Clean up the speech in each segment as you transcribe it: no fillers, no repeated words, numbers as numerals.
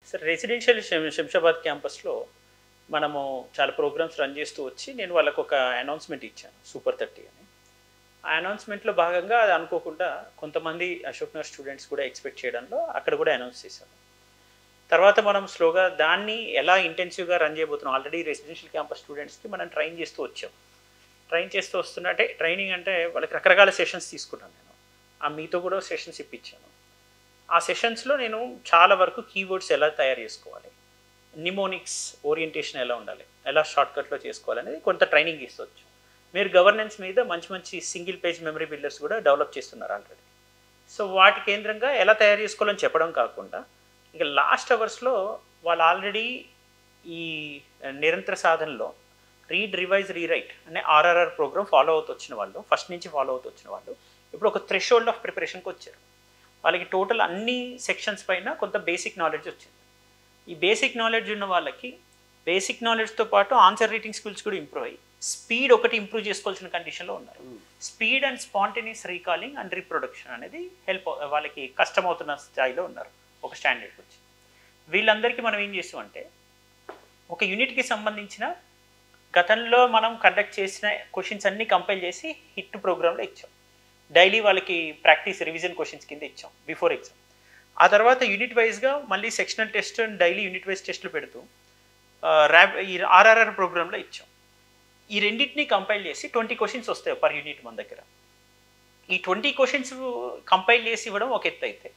Sir residential Shamshabad క్యాంపస్లో మనము చాలా ప్రోగ్రామ్స్ రన్ చేస్తూ వచ్చి నేను వాళ్ళకు ఒక అనౌన్స్మెంట్ ఇచ్చాను సూపర్ 30 అని. ఆ అనౌన్స్మెంట్లో భాగంగా అది అనుకోకుండా కొంతమంది అశోక్ నగర్ స్టూడెంట్స్ కూడా ఎక్స్పెక్ట్ చేయడంలో అక్కడ కూడా అనౌన్స్ చేశాను. తర్వాత మనం స్లోగా దాన్ని ఎలా ఇంటెన్సివ్గా రన్ చేయబోతున్నాం. ఆల్రెడీ రెసిడెన్షియల్ క్యాంపస్ స్టూడెంట్స్కి మనం ట్రైన్ చేస్తూ వచ్చాం. ట్రైన్ చేస్తూ వస్తున్నా అంటే ట్రైనింగ్ అంటే వాళ్ళకి రకరకాల సెషన్స్ తీసుకున్నాను నేను. ఆ మీతో కూడా సెషన్స్ ఇప్పించాను. ఆ సెషన్స్లో నేను చాలా వరకు కీవర్డ్స్ ఎలా తయారు చేసుకోవాలి, నిమోనిక్స్ ఓరియంటేషన్ ఎలా ఉండాలి, ఎలా షార్ట్కట్లో చేసుకోవాలనేది కొంత ట్రైనింగ్ ఇస్తవచ్చు. మీరు గవర్నెన్స్ మీద మంచి మంచి సింగిల్ పేజ్ మెమరీ బిల్డర్స్ కూడా డెవలప్ చేస్తున్నారు ఆల్రెడీ. సో వాటి కేంద్రంగా ఎలా తయారు చేసుకోవాలని చెప్పడం కాకుండా ఇక లాస్ట్ అవర్స్లో వాళ్ళు ఆల్రెడీ ఈ నిరంతర సాధనలో రీడ్ రివైజ్ రీరైట్ అనే ఆర్ఆర్ఆర్ ప్రోగ్రామ్ ఫాలో అవుతూ వచ్చిన వాళ్ళు, ఫస్ట్ నుంచి ఫాలో అవుతూ వచ్చిన వాళ్ళు ఇప్పుడు ఒక థ్రెషోల్డ్ ఆఫ్ ప్రిపరేషన్కి వచ్చారు. వాళ్ళకి టోటల్ అన్ని సెక్షన్స్ పైన కొంత బేసిక్ నాలెడ్జ్ వచ్చింది. ఈ బేసిక్ నాలెడ్జ్ ఉన్న వాళ్ళకి బేసిక్ నాలెడ్జ్తో పాటు ఆన్సర్ రీటింగ్ స్కిల్స్ కూడా ఇంప్రూవ్ అయ్యి స్పీడ్ ఒకటి ఇంప్రూవ్ చేసుకోవాల్సిన కండిషన్లో ఉన్నారు. Speed and spontaneous recalling and reproduction అనేది వాళ్ళకి కష్టమవుతున్న స్థాయిలో ఉన్నారు ఒక స్టాండర్డ్కి వచ్చి. వీళ్ళందరికీ మనం ఏం చేస్తామంటే ఒక యూనిట్కి సంబంధించిన గతంలో మనం కండక్ట్ చేసిన క్వశ్చన్స్ అన్నీ కంపైల్ చేసి హిట్ ప్రోగ్రాంలో ఇచ్చాం. డైలీ వాళ్ళకి ప్రాక్టీస్ రివిజన్ క్వశ్చన్స్ కింద ఇచ్చాం బిఫోర్ ఎగ్జామ్. ఆ తర్వాత యూనిట్ వైజ్గా మళ్ళీ sectional test and daily unit wise టెస్టులు పెడుతూ ఈ ఆర్ఆర్ఆర్ ప్రోగ్రాంలో ఇచ్చాం. ఈ రెండింటిని కంపైల్ చేసి 20 క్వశ్చన్స్ వస్తాయి పర్ యూనిట్ మన దగ్గర. ఈ 20 క్వశ్చన్స్ కంపైల్ చేసి ఇవ్వడం ఒక ఎత్తు అయితే,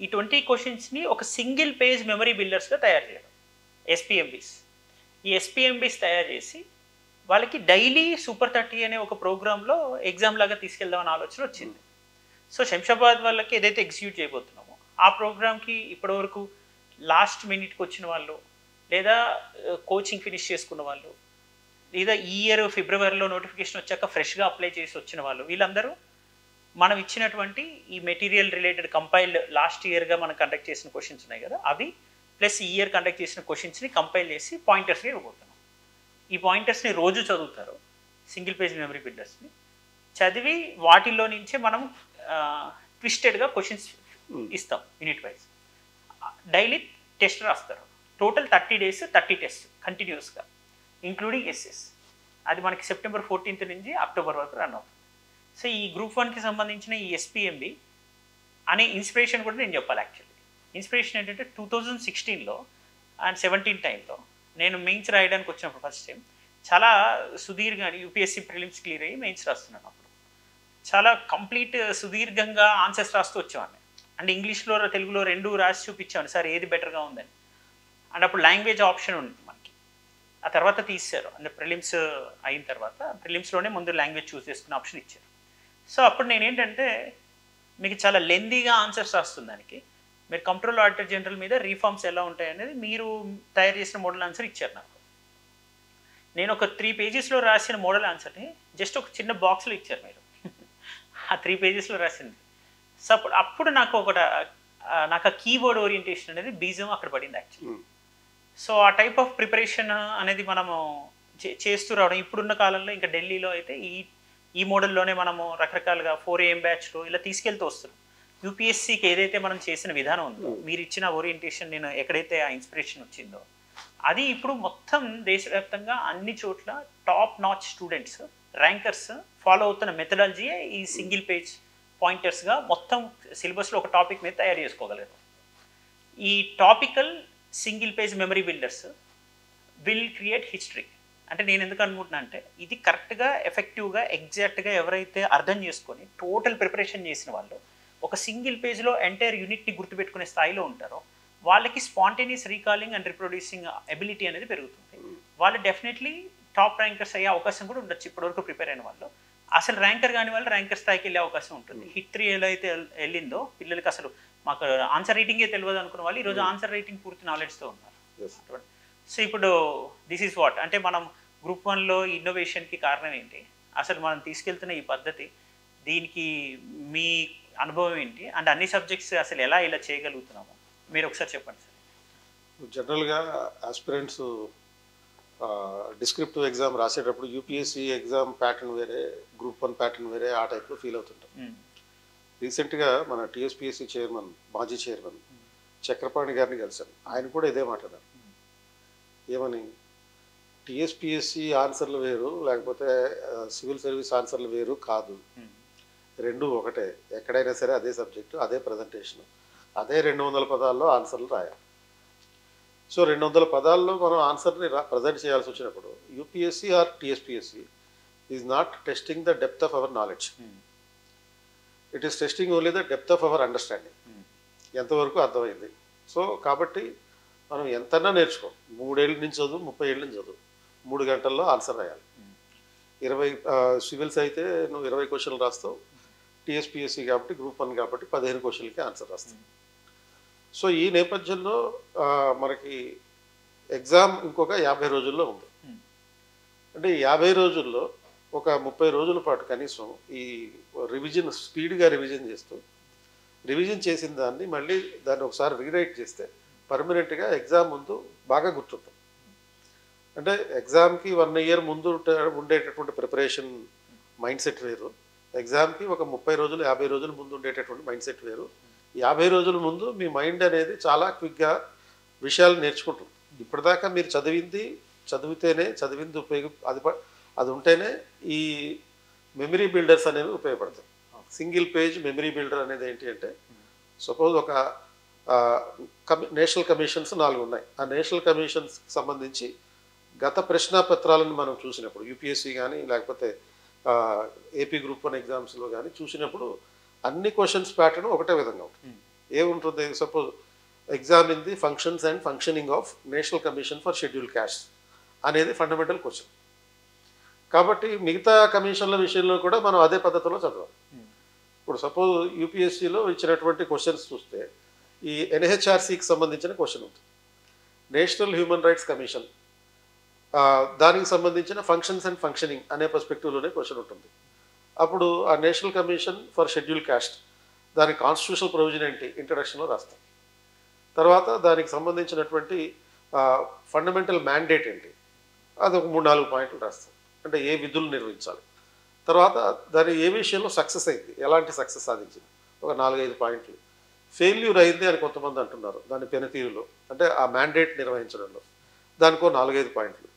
ఈ 20 క్వశ్చన్స్ని ఒక సింగిల్ పేజ్ మెమరీ బిల్డర్స్గా తయారు చేయడం, ఎస్పిఎంబీస్. ఈ ఎస్పిఎంబీస్ తయారు చేసి వాళ్ళకి డైలీ సూపర్ 30 అనే ఒక ప్రోగ్రాంలో ఎగ్జామ్ లాగా తీసుకెళ్దామని ఆలోచన వచ్చింది. సో శంషాబాద్ వాళ్ళకి ఏదైతే ఎగ్జిక్యూట్ చేయబోతున్నామో ఆ ప్రోగ్రామ్కి ఇప్పటివరకు లాస్ట్ మినిట్కి వచ్చిన వాళ్ళు, లేదా కోచింగ్ ఫినిష్ చేసుకున్న వాళ్ళు, లేదా ఈ ఇయర్ ఫిబ్రవరిలో నోటిఫికేషన్ వచ్చాక ఫ్రెష్గా అప్లై చేసి వచ్చిన వాళ్ళు, వీళ్ళందరూ మనం ఇచ్చినటువంటి ఈ మెటీరియల్ రిలేటెడ్ కంపైల్డ్ లాస్ట్ ఇయర్గా మనం కండక్ట్ చేసిన క్వశ్చన్స్ ఉన్నాయి కదా, అవి ప్లస్ ఈ ఇయర్ కండక్ట్ చేసిన క్వశ్చన్స్ని కంపైల్ చేసి పాయింటర్స్ని ఇవ్వబోతున్నాం. ఈ పాయింటర్స్ని రోజు చదువుతారు, సింగిల్ పేజ్ మెమరీ బిల్డర్స్ని చదివి వాటిల్లో నుంచే మనం ట్విస్టెడ్గా క్వశ్చన్స్ ఇస్తాం యూనిట్ వైజ్. డైలీ టెస్ట్ రాస్తారు. టోటల్ 30 days 30 టెస్ట్ కంటిన్యూస్గా ఇంక్లూడింగ్ ఎస్ఎస్. అది మనకి సెప్టెంబర్ 14th నుంచి అక్టోబర్ వరకు రన్ అవుతుంది. సో ఈ గ్రూప్ 1కి సంబంధించిన ఈ ఎస్పిఎంబి అనే ఇన్స్పిరేషన్ కూడా నేను చెప్పాలి. యాక్చువల్లీ ఇన్స్పిరేషన్ ఏంటంటే 2016లో అండ్ 17 టైంలో నేను మెయిన్స్ రాయడానికి వచ్చినప్పుడు ఫస్ట్ టైం చాలా సుదీర్ఘంగా యూపీఎస్సీ ప్రిలిమ్స్ క్లియర్ అయ్యి మెయిన్స్ రాస్తున్నాను. అప్పుడు చాలా కంప్లీట్ సుదీర్ఘంగా ఆన్సర్స్ రాస్తూ వచ్చేవాడిని. అంటే ఇంగ్లీష్లో తెలుగులో రెండు రాసి చూపించాను సార్ ఏది బెటర్గా ఉందని. అండ్ అప్పుడు లాంగ్వేజ్ ఆప్షన్ ఉంది మనకి, ఆ తర్వాత తీశారు. అంటే ప్రిలిమ్స్ అయిన తర్వాత ప్రిలిమ్స్లోనే ముందు లాంగ్వేజ్ చూస్ చేసుకునే ఆప్షన్ ఇచ్చారు. సో అప్పుడు నేనేంటంటే మీకు చాలా లెందీగా ఆన్సర్స్ రాస్తుంది దానికి, మీరు కంప్ట్రోల్ ఆడిటర్ జనరల్ మీద రీఫార్మ్స్ ఎలా ఉంటాయి అనేది మీరు తయారు చేసిన మోడల్ ఆన్సర్ ఇచ్చారు నాకు. నేను ఒక 3 pagesలో రాసిన మోడల్ ఆన్సర్ని జస్ట్ ఒక చిన్న బాక్స్లో ఇచ్చారు మీరు ఆ 3 pagesలో రాసింది. సో అప్పుడు నాకు నాకు ఆ కీవర్డ్ ఓరియంటేషన్ అనేది బీజం అక్కడ పడింది యాక్చువల్లీ. సో ఆ టైప్ ఆఫ్ ప్రిపరేషన్ అనేది మనము చేస్తూ రావడం. ఇప్పుడున్న కాలంలో ఇంకా ఢిల్లీలో అయితే ఈ మోడల్లోనే మనము రకరకాలుగా 4AM బ్యాచ్లో ఇలా తీసుకెళ్తూ వస్తున్నాం. యూపీఎస్సీకి ఏదైతే మనం చేసిన విధానం ఉందో, మీరు ఇచ్చిన ఓరియంటేషన్, నేను ఎక్కడైతే ఆ ఇన్స్పిరేషన్ వచ్చిందో అది ఇప్పుడు మొత్తం దేశవ్యాప్తంగా అన్ని చోట్ల top notch students, rankers follow అవుతున్న మెథడాలజీయే ఈ సింగిల్ పేజ్ పాయింటర్స్గా మొత్తం సిలబస్లో ఒక టాపిక్ మీద తయారు చేసుకోగలరు. ఈ topical single page memory builders will create history. అంటే నేను ఎందుకు అనుకుంటున్నా అంటే ఇది కరెక్ట్గా ఎఫెక్టివ్గా ఎగ్జాక్ట్గా ఎవరైతే అర్థం చేసుకొని టోటల్ ప్రిపరేషన్ చేసిన వాళ్ళు ఒక సింగిల్ పేజ్లో ఎంటైర్ యూనిట్ని గుర్తుపెట్టుకునే స్థాయిలో ఉంటారో వాళ్ళకి spontaneous recalling and reproducing ability అనేది పెరుగుతుంది. వాళ్ళు డెఫినెట్లీ టాప్ ర్యాంకర్స్ అయ్యే అవకాశం కూడా ఉండొచ్చు. ఇప్పటివరకు ప్రిపేర్ అయిన వాళ్ళు అసలు ర్యాంకర్ కాని వాళ్ళు ర్యాంకర్ స్థాయికి వెళ్ళే అవకాశం ఉంటుంది. హిట్ 3 ఎలా అయితే వెళ్ళిందో పిల్లలకి అసలు మాకు ఆన్సర్ రైటింగే తెలియదు అనుకున్న వాళ్ళు ఈరోజు ఆన్సర్ రైటింగ్ పూర్తి నాలెడ్జ్తో ఉన్నారు. సో ఇప్పుడు దిస్ ఈజ్ వాట్ అంటే మనం గ్రూప్ 1లో ఇన్నోవేషన్కి కారణం ఏంటి, అసలు మనం తీసుకెళ్తున్న ఈ పద్ధతి, దీనికి మీ అనుభవం ఏంటి, అండ్ అన్ని సబ్జెక్ట్స్ అసలు ఎలా ఇలా చేయగలుగుతున్నాము మీరు ఒకసారి చెప్పండి సార్. జనరల్గా ఆస్పిరెంట్స్ డిస్క్రిప్టివ్ ఎగ్జామ్ రాసేటప్పుడు యూపీఎస్సీ ఎగ్జామ్ ప్యాటర్న్ వేరే, గ్రూప్ 1 ప్యాటర్న్ వేరే, ఆ టైప్లో ఫీల్ అవుతుంటాం. రీసెంట్గా మన టీఎస్పీఎస్సీ చైర్మన్, మాజీ చైర్మన్ చక్రపాణి గారిని కలిశాను. ఆయన కూడా ఇదే మాట అన్నారు. ఏమని, టీఎస్పిఎస్సి ఆన్సర్లు వేరు, లేకపోతే సివిల్ సర్వీస్ ఆన్సర్లు వేరు కాదు, రెండు ఒకటే. ఎక్కడైనా సరే అదే సబ్జెక్టు, అదే ప్రజెంటేషన్, అదే 200 పదాల్లో ఆన్సర్లు రాయాలి. సో 200 పదాల్లో మనం ఆన్సర్ని ప్రజెంట్ చేయాల్సి వచ్చినప్పుడు UPSC or TSPSC is not testing the depth of our knowledge, it is testing only the depth of our understanding, ఎంతవరకు అర్థమైంది. సో కాబట్టి మనం ఎంతన్నా నేర్చుకో, 3 ఏళ్ళ నుంచి చదువు, 30 ఏళ్ళ నుంచి చదువు, 3 గంటల్లో ఆన్సర్ రాయాలి. 20 సివిల్స్ అయితే నువ్వు 20 క్వశ్చన్లు రాస్తావు, టీఎస్పిఎస్సి కాబట్టి గ్రూప్ 1 కాబట్టి 15 క్వశ్చన్లకి ఆన్సర్ రాస్తావు. సో ఈ నేపథ్యంలో మనకి ఎగ్జామ్ ఇంకొక 50 రోజుల్లో ఉంది. అంటే 50 రోజుల్లో ఒక 30 రోజుల పాటు కనీసం ఈ రివిజన్ స్పీడ్గా రివిజన్ చేస్తూ, రివిజన్ చేసిన దాన్ని మళ్ళీ దాన్ని ఒకసారి రీరైట్ చేస్తే పర్మనెంట్గా ఎగ్జామ్ ముందు బాగా గుర్తుంటుంది. అంటే ఎగ్జామ్కి 1 ఇయర్ ముందు ఉండేటటువంటి ప్రిపరేషన్ మైండ్ సెట్ వేరు, ఎగ్జామ్కి ఒక 30 రోజులు 50 రోజుల ముందు ఉండేటటువంటి మైండ్ సెట్ వేరు. 50 రోజుల ముందు మీ మైండ్ అనేది చాలా క్విక్గా విషయాలు నేర్చుకుంటుంది. ఇప్పటిదాకా మీరు చదివింది అది ఉంటేనే ఈ మెమరీ బిల్డర్స్ అనేవి ఉపయోగపడతాయి. సింగిల్ పేజ్ మెమరీ బిల్డర్ అనేది ఏంటి అంటే, సపోజ్ ఒక నేషనల్ కమిషన్స్ 4 ఉన్నాయి. ఆ నేషనల్ కమిషన్స్కి సంబంధించి గత ప్రశ్నాపత్రాలను మనం చూసినప్పుడు, యూపీఎస్సీ కానీ లేకపోతే ఏపీ గ్రూప్ 1 ఎగ్జామ్స్లో కానీ చూసినప్పుడు అన్ని క్వశ్చన్స్ ప్యాటర్న్ ఒకటే విధంగా ఉంటుంది. ఏముంటుంది, suppose exam in the functions and functioning of national commission for schedule caste అనేది ఫండమెంటల్ క్వశ్చన్. కాబట్టి మిగతా కమిషన్ల విషయంలో కూడా మనం అదే పద్ధతిలో చదవాలి. ఇప్పుడు సపోజ్ యూపీఎస్సీలో ఇచ్చినటువంటి క్వశ్చన్స్ చూస్తే ఈ ఎన్హెచ్ఆర్సీకి సంబంధించిన క్వశ్చన్ ఉంటుంది, నేషనల్ హ్యూమన్ రైట్స్ కమిషన్ దానికి సంబంధించిన ఫంక్షన్స్ అండ్ ఫంక్షనింగ్ అనే పర్స్పెక్టివ్లోనే క్వశ్చన్ ఉంటుంది. అప్పుడు ఆ national commission for schedule caste దాని కాన్స్టిట్యూషనల్ ప్రొవిజన్ ఏంటి ఇంట్రడక్షన్లో రాస్తాం. తర్వాత దానికి సంబంధించినటువంటి ఫండమెంటల్ మ్యాండేట్ ఏంటి అది ఒక 3-4 పాయింట్లు రాస్తాం, అంటే ఏ విధులు నిర్వహించాలి. తర్వాత దాని ఏ విషయంలో సక్సెస్ అయింది, ఎలాంటి సక్సెస్ సాధించింది, ఒక 4-5 పాయింట్లు. ఫెయిల్యూర్ అయింది అని కొంతమంది అంటున్నారు దాని పనితీరులో, అంటే ఆ మ్యాండేట్ నిర్వహించడంలో, దానికో 4-5 పాయింట్లు.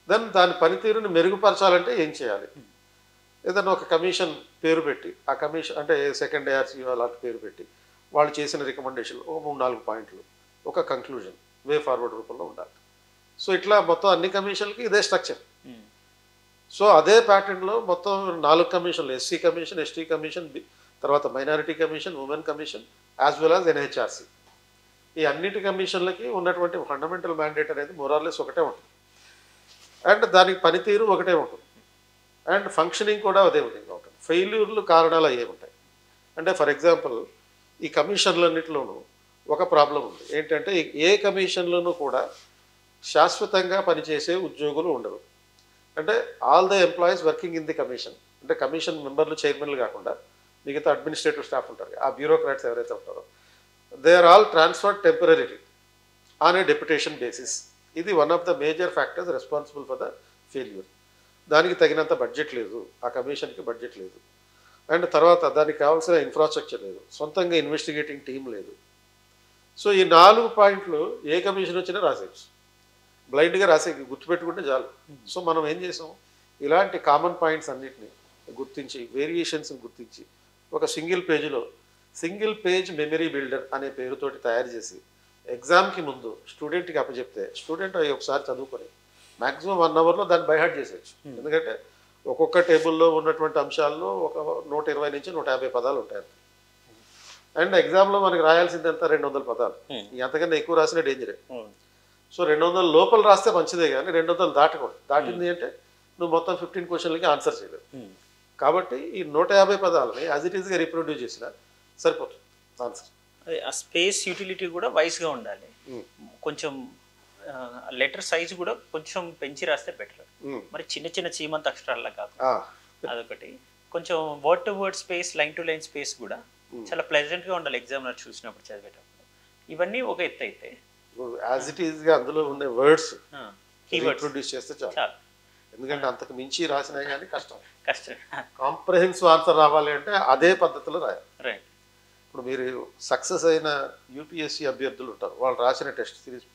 దెన్ దాని పనితీరుని మెరుగుపరచాలంటే ఏం చేయాలి, ఏదైనా ఒక కమిషన్ పేరు పెట్టి, ఆ కమిషన్ అంటే సెకండ్ ARC అలాంటి పేరు పెట్టి వాళ్ళు చేసిన రికమెండేషన్లు ఓ 3-4 పాయింట్లు, ఒక కంక్లూజన్ వే ఫార్వర్డ్ రూపంలో ఉండాలి. సో ఇట్లా మొత్తం అన్ని కమిషన్లకి ఇదే స్ట్రక్చర్. సో అదే ప్యాటర్న్లో మొత్తం 4 కమిషన్లు, ఎస్సీ కమిషన్, ఎస్టీ కమిషన్, తర్వాత minority commission, women commission, as well as NHRC, ఈ అన్నిటి కమిషన్లకి ఉన్నటువంటి ఫండమెంటల్ మ్యాండేట్ అనేది మోరార్లెస్ ఒకటే ఉంటుంది, అండ్ దానికి పనితీరు ఒకటే ఉంటుంది, అండ్ ఫంక్షనింగ్ కూడా అదే విధంగా ఉంటుంది. ఫెయిల్యూర్లు కారణాలు అయ్యే ఉంటాయి. అంటే ఫర్ ఎగ్జాంపుల్ ఈ కమిషన్లన్నింటిలోనూ ఒక ప్రాబ్లం ఉంది ఏంటంటే, ఏ కమిషన్లోనూ కూడా శాశ్వతంగా పనిచేసే ఉద్యోగులు ఉండరు. అంటే all the employees working in the commission, అంటే కమిషన్ మెంబర్లు చైర్మన్లు కాకుండా మిగతా అడ్మినిస్ట్రేటివ్ స్టాఫ్ ఉంటారు, ఆ బ్యూరోక్రాట్స్ ఎవరైతే ఉంటారో, they are all transferred temporary on a deputation basis. ఇది one of the major factors responsible for the failure. దానికి తగినంత బడ్జెట్ లేదు, ఆ కమిషన్కి బడ్జెట్ లేదు, అండ్ తర్వాత దానికి కావాల్సిన ఇన్ఫ్రాస్ట్రక్చర్ లేదు, సొంతంగా ఇన్వెస్టిగేటింగ్ టీం లేదు. సో ఈ 4 పాయింట్లు ఏ కమిషన్ వచ్చినా రాసేయచ్చు, బ్లైండ్గా రాసే గుర్తుపెట్టుకుంటే చాలు. సో మనం ఏం చేసాం, ఇలాంటి కామన్ పాయింట్స్ అన్నిటిని గుర్తించి, వేరియేషన్స్ని గుర్తించి ఒక సింగిల్ పేజ్ మెమరీ బిల్డర్ అనే పేరుతోటి తయారు చేసి ఎగ్జామ్కి ముందు స్టూడెంట్కి అప్పచెప్తే స్టూడెంట్ అవి ఒకసారి చదువుకొని మ్యాక్సిమం 1 అవర్లో దాన్ని బై హార్ట్ చేసేయచ్చు. ఎందుకంటే ఒక్కొక్క టేబుల్లో ఉన్నటువంటి అంశాల్లో ఒక 120 నుంచి 150 పదాలు ఉంటాయి. అండ్ ఎగ్జామ్లో మనకి రాయాల్సింది ఎంత, 200 పదాలు. ఎంతకన్నా ఎక్కువ రాసిన డేంజరే. సో 200 లోపల రాస్తే మంచిదే, కానీ 200 దాటకూడదు. దాటింది అంటే నువ్వు మొత్తం 15 క్వశ్చన్లకి ఆన్సర్ చేయలేదు. కాబట్టి ఈ 150 పదాలని యాజ్ ఇట్ ఈస్గా రీప్రొడ్యూస్ చేసినా సరిపోతుంది ఆన్సర్. అదే ఆ స్పేస్ యూటిలిటీ కూడా వైస్గా ఉండాలి. కొంచెం లెటర్ సైజ్ కూడా కొంచెం పెంచి రాస్తే బెటర్. మరి చిన్న చిన్న చీమంత అక్షరాల కాకుండా అదొకటి. కొంచెం word to word space, line to line space కూడా చాలా ప్లెజెంట్గా ఉండాలి ఎగ్జామినర్ చూసినప్పుడు, చదివేటప్పుడు. ఇవన్నీ ఒక ఎత్తు అయితే యాజ్ ఇట్ ఈస్గా అందులో ఉండే వర్డ్స్ కీవర్డ్స్ ప్రొడ్యూస్ చేస్తే చాలు. ఎందుకంటే అంతకు మించి రాసినా కానీ కష్టం. కష్టం. కాంప్రహెన్సివ్ ఆన్సర్ రావాలి అంటే అదే పద్ధతిలో రాయాలి. రైట్. ఇప్పుడు మీరు సక్సెస్ అయిన యూపీఎస్సీ అభ్యర్థులు ఉంటారు, వాళ్ళు రాసిన టెస్ట్ సిరీస్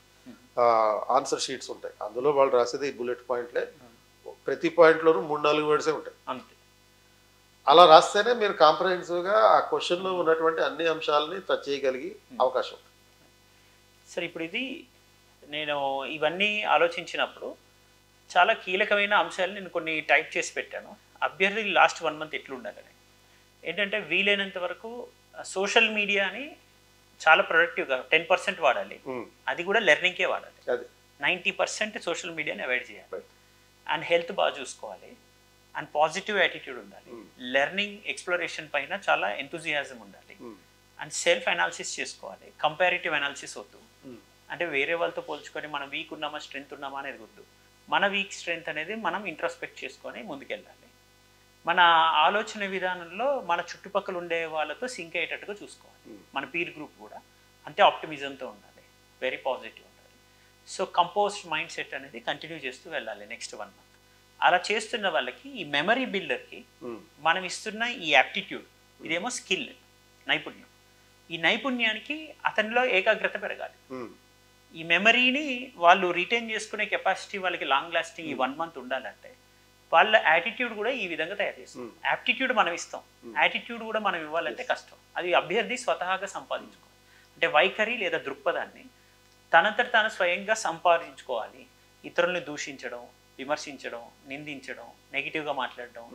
ఆన్సర్ షీట్స్ ఉంటాయి, అందులో వాళ్ళు రాసేది ఈ బుల్లెట్ పాయింట్లే, ప్రతి పాయింట్లోనూ 3-4 వర్డ్సే ఉంటాయి. అంతే. అలా రాస్తేనే మీరు కాంప్రహెన్సివ్గా ఆ క్వశ్చన్లో ఉన్నటువంటి అన్ని అంశాలని టచ్ చేయగలిగి అవకాశం ఉంటుంది. సరే, ఇప్పుడు ఇది నేను ఇవన్నీ ఆలోచించినప్పుడు చాలా కీలకమైన అంశాలు నేను కొన్ని టైప్ చేసి పెట్టాను. అభ్యర్థి లాస్ట్ 1 మంత్ ఎట్లుండాలని. ఏంటంటే వీలైనంత వరకు సోషల్ మీడియాని చాలా ప్రొడక్టివ్గా 10% వాడాలి, అది కూడా లెర్నింగ్కే వాడాలి. 90% సోషల్ మీడియాని అవాయిడ్ చేయాలి. అండ్ హెల్త్ బాగా చూసుకోవాలి, అండ్ పాజిటివ్ యాటిట్యూడ్ ఉండాలి. లెర్నింగ్ ఎక్స్ప్లోరేషన్ పైన చాలా ఎంతూజియాజం ఉండాలి. అండ్ సెల్ఫ్ అనాలిసిస్ చేసుకోవాలి, కంపారిటివ్ అనాలిసిస్ వద్దు. అంటే వేరే వాళ్ళతో పోల్చుకొని మనం వీక్ ఉన్నామా స్ట్రెంగ్త్ ఉన్నామా అనేది వద్దు. మన వీక్ స్ట్రెంగ్త్ అనేది మనం ఇంట్రోస్పెక్ట్ చేసుకొని ముందుకెళ్ళాలి. మన ఆలోచన విధానంలో మన చుట్టుపక్కల ఉండే వాళ్ళతో సింక్ అయ్యేటట్టుగా చూసుకోవాలి. మన పీర్ గ్రూప్ కూడా అంతే ఆప్టిమిజంతో ఉండాలి, వెరీ పాజిటివ్ ఉండాలి. సో కంపోజ్డ్ మైండ్ సెట్ అనేది కంటిన్యూ చేస్తూ వెళ్ళాలి నెక్స్ట్ 1 మంత్. అలా చేస్తున్న వాళ్ళకి ఈ మెమరీ బిల్డర్కి మనం ఇస్తున్న ఈ యాప్టిట్యూడ్, ఇదేమో స్కిల్, నైపుణ్యం. ఈ నైపుణ్యానికి అతనిలో ఏకాగ్రత పెరగాలి. ఈ మెమరీని వాళ్ళు రిటైన్ చేసుకునే కెపాసిటీ వాళ్ళకి లాంగ్ లాస్టింగ్ ఈ 1 మంత్ ఉండాలంటే వాళ్ళ యాటిట్యూడ్ కూడా ఈ విధంగా తయారు చేస్తాం. యాప్టిట్యూడ్ మనం ఇస్తాం, యాటిట్యూడ్ కూడా మనం ఇవ్వాలంటే కష్టం. అది అభ్యర్థి స్వతహాగా సంపాదించుకోవాలి. అంటే వైఖరి లేదా దృక్పథాన్ని తనంతట తాను స్వయంగా సంపాదించుకోవాలి. ఇతరుల్ని దూషించడం, విమర్శించడం, నిందించడం, నెగిటివ్గా మాట్లాడడం,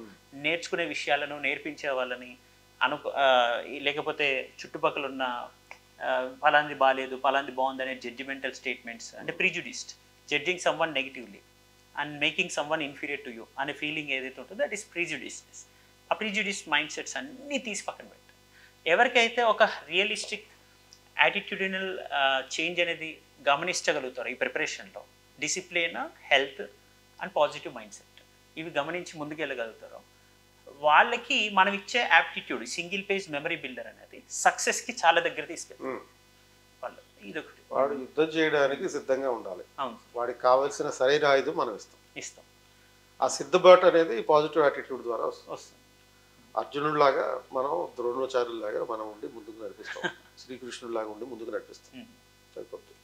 నేర్చుకునే విషయాలను నేర్పించే వాళ్ళని లేకపోతే చుట్టుపక్కల ఉన్న ఫలాంది బాగాలేదు ఫలాంది బాగుంది అనే జడ్జిమెంటల్ స్టేట్మెంట్స్, అంటే prejudiced, judging someone negatively and making someone inferior to you అనే ఫీలింగ్ ఏదైతే ఉంటుందో దట్ ఈస్ ప్రిజుడిస్నెస్. ఆ ప్రిజుడిస్ట్ మైండ్ సెట్స్ అన్నీ తీసి పక్కన పెట్టారు. ఎవరికైతే ఒక రియలిస్టిక్ యాటిట్యూడినల్ చేంజ్ అనేది గమనించగలుగుతారో ఈ ప్రిపరేషన్లో, discipline, health and positive mindset, ఇవి గమనించి ముందుకెళ్ళగలుగుతారో వాళ్ళకి మనం ఇచ్చే aptitude, single page memory builder అనేది సక్సెస్కి చాలా దగ్గర తీసుకెళ్తారు. వాళ్ళు ఇదొకటి, వాడు యుద్ధం చేయడానికి సిద్ధంగా ఉండాలి. అవును, వాడికి కావాల్సిన సరైన ఆయుధం మనం ఇస్తాం. ఆ సిద్ధబాటు అనేది పాజిటివ్ యాటిట్యూడ్ ద్వారా వస్తుంది. అర్జునుడిలాగా మనం, ద్రోణాచార్యులాగా మనం ఉండి ముందుకు నడిపిస్తాం, శ్రీకృష్ణుడిలాగా ఉండి ముందుకు నడిపిస్తాం. సరిపోతుంది.